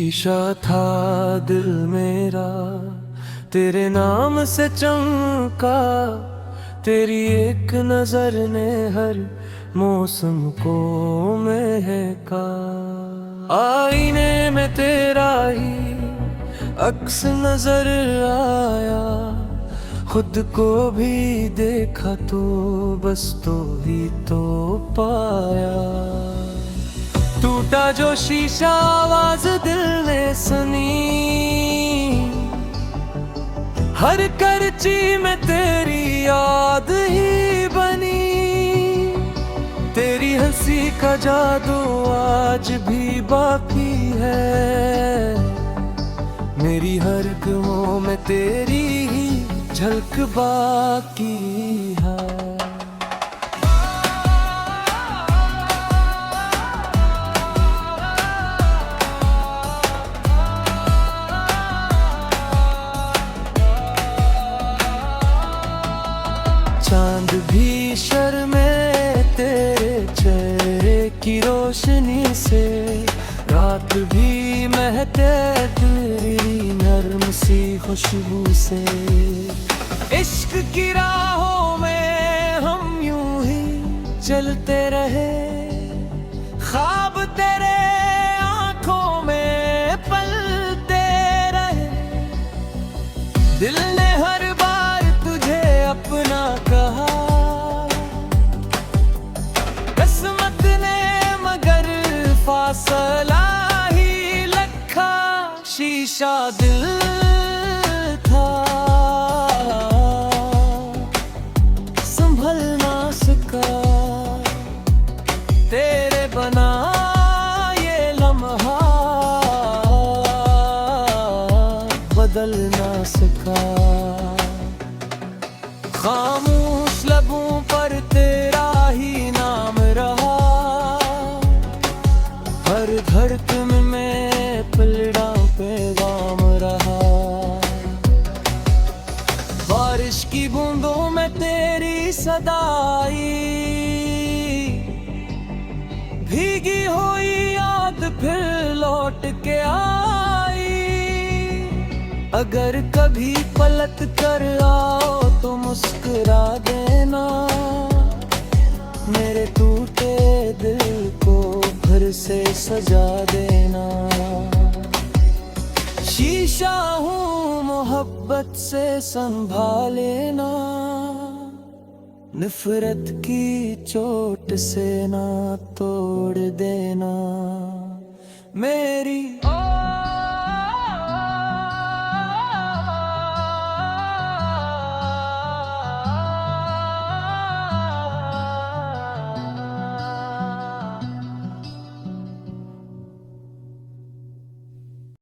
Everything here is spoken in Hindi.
शीशा था दिल मेरा, तेरे नाम से चमका। तेरी एक नजर ने हर मौसम को महका। आईने में तेरा ही अक्स नजर आया, खुद को भी देखा तो बस तो ही तो पाया। टूटा जो शीशा आवाज दिल ने सुनी, हर करची में तेरी याद ही बनी। तेरी हंसी का जादू आज भी बाकी है, मेरी हर गमों में तेरी ही झलक बाकी है। चांद भी शर्मे तेरे चेहरे की रोशनी से, रात भी महके तेरी नर्म सी खुशबू से। इश्क की राहों में हम यूं ही चलते रहे, ख्वाब तेरे आंखों में पलते रहे। दिल ने हर बार तुझे अपना कहा, किस्मत ने मगर फासला ही रखा। शीशा दिल था संभल ना सका, तेरे बना ये लम्हा बदल ना सका। खामोश लबों पर तेरा ही नाम रहा, हर धड़कन में पलड़ा पैगाम रहा। बारिश की बूंदों में तेरी सदाई, भीगी हुई याद फिर लौट के आई। अगर कभी पलट कर आओ तो मुस्कुरा देना, मेरे टूटे दिल को फिर से सजा देना। शीशा हूँ मोहब्बत से संभालेना, नफरत की चोट से ना तोड़ देना मेरी।